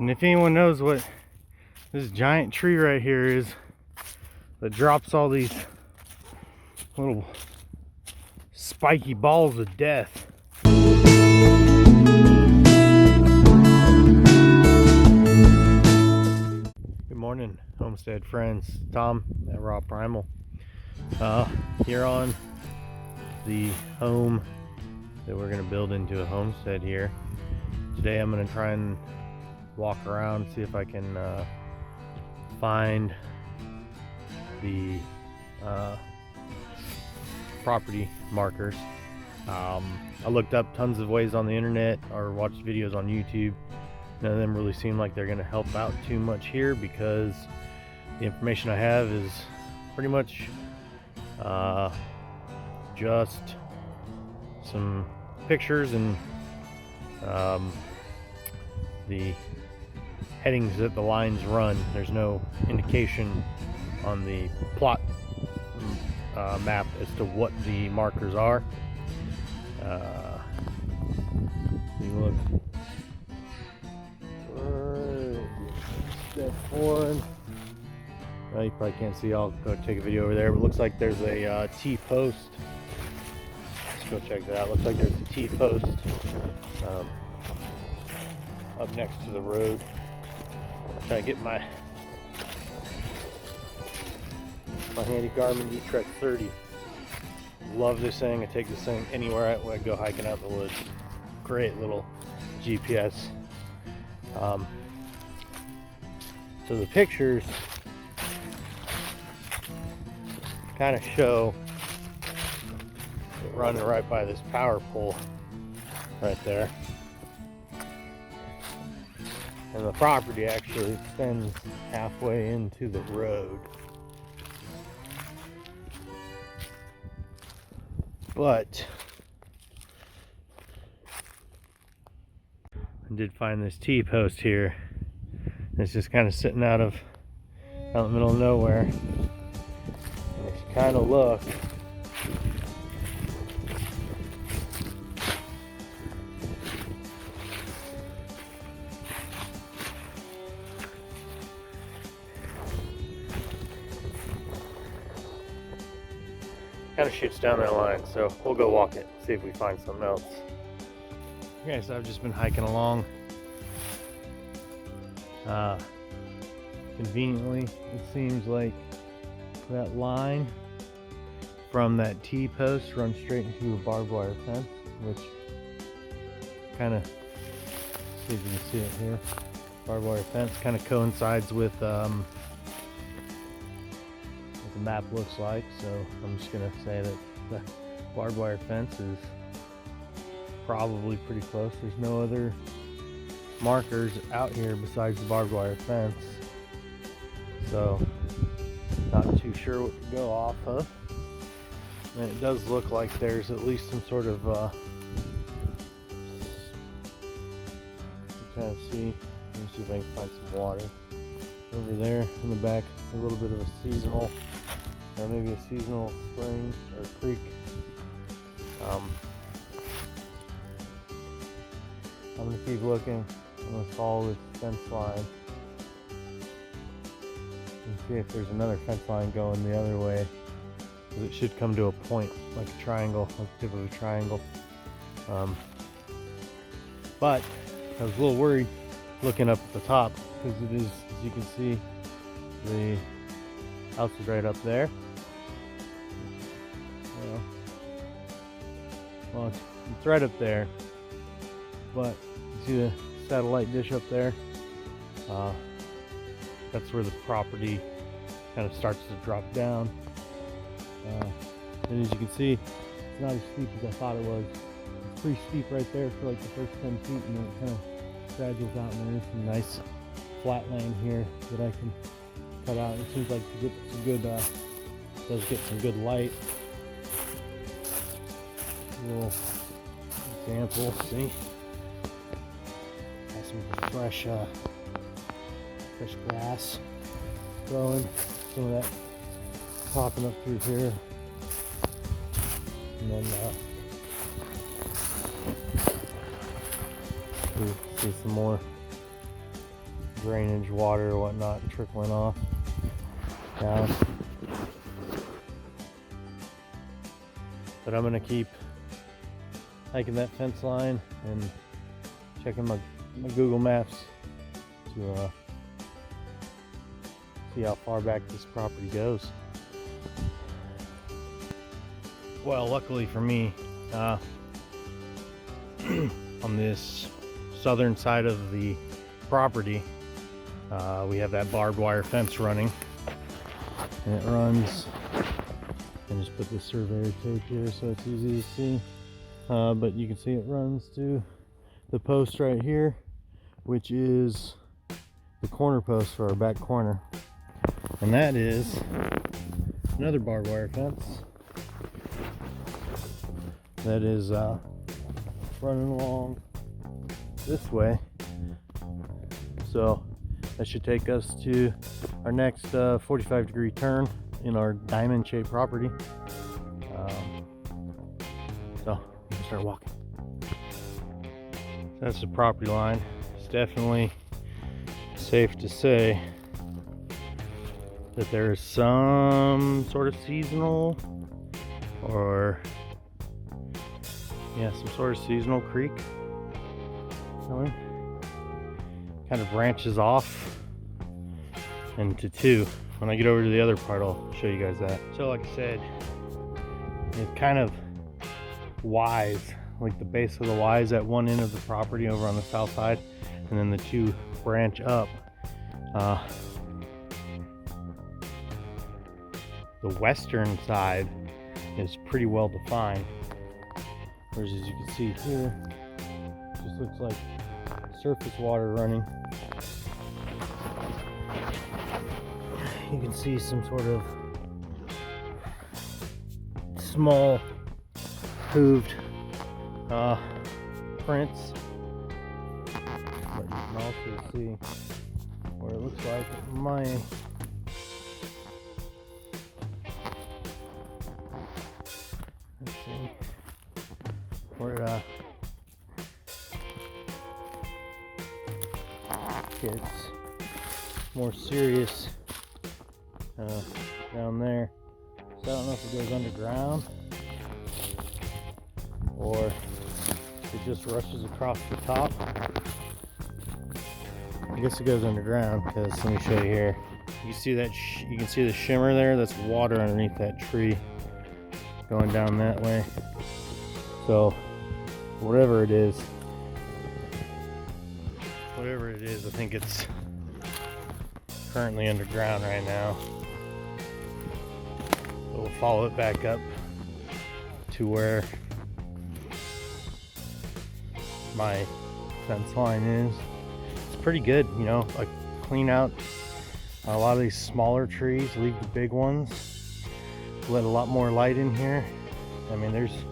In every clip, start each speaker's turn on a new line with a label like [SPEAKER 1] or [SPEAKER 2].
[SPEAKER 1] And if anyone knows what this giant tree right here is that drops all these little spiky balls of death. Good morning, Homestead friends. Tom at RawPrimal. Here on the home that we're going to build into a homestead here. Today I'm going to try and walk around, see if I can find the property markers. I looked up tons of ways on the internet or watched videos on YouTube. None of them really seem like they're going to help out too much here, because the information I have is pretty much just some pictures and the headings that the lines run. There's no indication on the plot map as to what the markers are. You look. Step one. Well, you probably can't see. I'll go take a video over there. But it looks like there's a T-post. Let's go check that out. Looks like there's a T-post up next to the road. I'm trying to get my Handy Garmin GPS 30. Love this thing. I take this thing anywhere I go hiking out in the woods. Great little GPS. So the pictures kind of show it running right by this power pole right there. And the property actually extends halfway into the road. But I did find this T-post here. It's just kind of sitting out in the middle of nowhere. And if you kind of look, kind of shoots down that line, so we'll go walk it, see if we find something else. Okay, so I've just been hiking along. Conveniently, it seems like that line from that T-post runs straight into a barbed wire fence, which kind of, see if you can see it here, barbed wire fence kind of coincides with what the map looks like. So I'm just gonna say that the barbed wire fence is probably pretty close. There's no other markers out here besides the barbed wire fence, so not too sure what to go off of. And it does look like there's at least some sort of kind of see. Let me see if I can find some water over there in the back. A little bit of a seasonal, or maybe a seasonal spring or creek. I'm gonna keep looking. I'm going to follow this fence line and see if there's another fence line going the other way, because it should come to a point like a triangle, like the tip of a triangle. But I was a little worried looking up at the top, because it is, as you can see, the house is right up there. Well, it's right up there, but you see the satellite dish up there? That's where the property kind of starts to drop down. And as you can see, it's not as steep as I thought it was. It's pretty steep right there for like the first 10 feet, and then it kind of graduates out, and there is some nice flat land here that I can cut out. It seems like to get some good, does get some good light. A little example, see? Some fresh grass growing, some of that popping up through here, and then see some more drainage water or whatnot trickling off down. But I'm gonna keep hiking that fence line and checking my Google Maps to see how far back this property goes. Well, luckily for me, on this southern side of the property, we have that barbed wire fence running, and it runs, and just put the surveyor tape here so it's easy to see, but you can see it runs to the post right here, which is the corner post for our back corner, and that is another barbed wire fence that is running along this way. So that should take us to our next 45-degree turn in our diamond-shaped property. So we can start walking. That's the property line. It's definitely safe to say that there is some sort of seasonal, or yeah, some sort of seasonal creek going. Kind of branches off into two. When I get over to the other part, I'll show you guys that. So like I said, it's kind of Y's, like the base of the Y's at one end of the property over on the south side, and then the two branch up. The western side is pretty well defined, whereas as you can see here, it just looks like surface water running. You can see some sort of small hooved prints, but you can also see where it looks like it might. Let's see where it gets more serious down there. So I don't know if it goes underground or it just rushes across the top. I guess it goes underground, because let me show you here. You see that? You can see the shimmer there. That's water underneath that tree going down that way. So whatever it is, I think it's currently underground right now. So we'll follow it back up to where my fence line is. It's pretty good, you know, like clean out a lot of these smaller trees, leave the big ones, let a lot more light in here. I mean, there's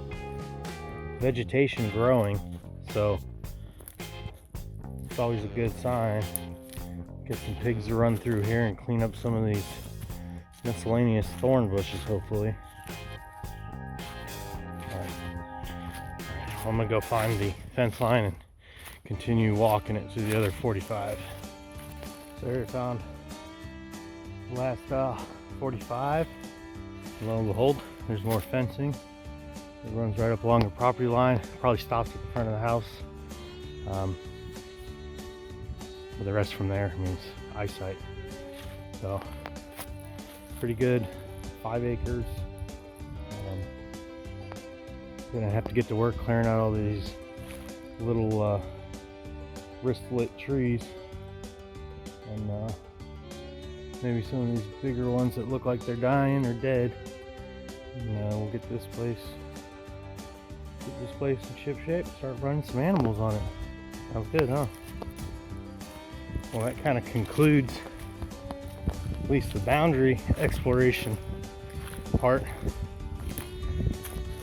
[SPEAKER 1] vegetation growing, so it's always a good sign. Get some pigs to run through here and clean up some of these miscellaneous thorn bushes, hopefully. Alright. I'm gonna go find the fence line and continue walking it to the other 45. So here I found the last 45. Lo and behold, there's more fencing. It runs right up along the property line. Probably stops at the front of the house. But the rest from there means eyesight. So pretty good. 5 acres. Gonna have to get to work clearing out all these little wristlet trees, and maybe some of these bigger ones that look like they're dying or dead. And we'll get this place in ship shape. Start running some animals on it. Sounds good, huh? Well, that kind of concludes at least the boundary exploration part.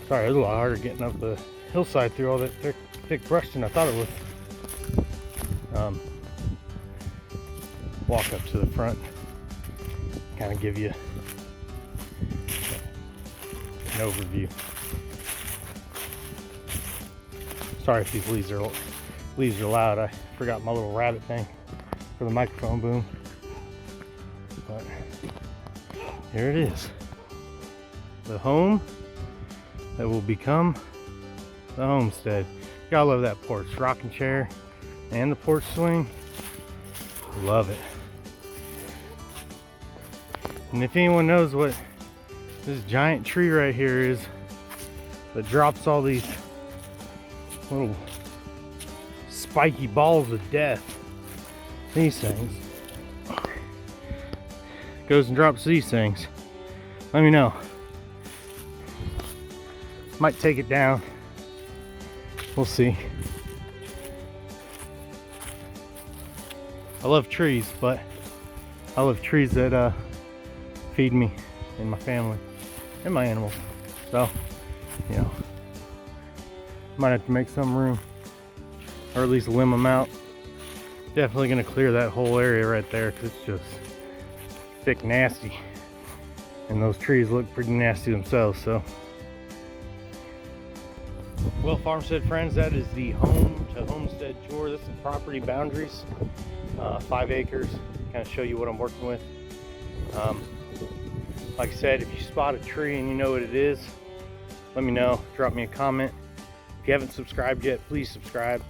[SPEAKER 1] Sorry, it was a lot harder getting up the hillside through all that thick brush than I thought it would. Walk up to the front, kind of give you an overview. Sorry if these leaves are loud. I forgot my little rabbit thing for the microphone boom. But here it is. The home that will become the homestead. Gotta love that porch. Rocking chair and the porch swing. Love it. And if anyone knows what this giant tree right here is that drops all these little spiky balls of death, these things, goes and drops these things, let me know. Might take it down. We'll see. I love trees, but I love trees that feed me and my family and my animals. So, you know, might have to make some room, or at least limb them out. Definitely gonna clear that whole area right there because it's just thick, nasty, and those trees look pretty nasty themselves. So, well, Farmstead friends, that is the home to homestead tour. This is the property boundaries, 5 acres. Kind of show you what I'm working with. Like I said, if you spot a tree and you know what it is, let me know. Drop me a comment. If you haven't subscribed yet, please subscribe.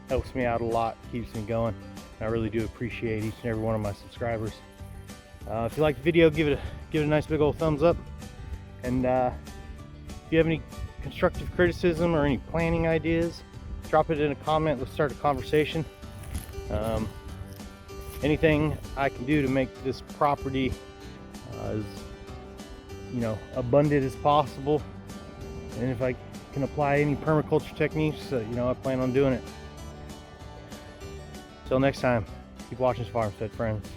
[SPEAKER 1] Helps me out a lot, keeps me going. I really do appreciate each and every one of my subscribers. If you like the video, give it a nice big old thumbs up. And if you have any constructive criticism or any planning ideas, drop it in a comment. Let's start a conversation. Anything I can do to make this property as abundant as possible, and if I can apply any permaculture techniques, I plan on doing it. Till next time, keep watching Farmstead, friends.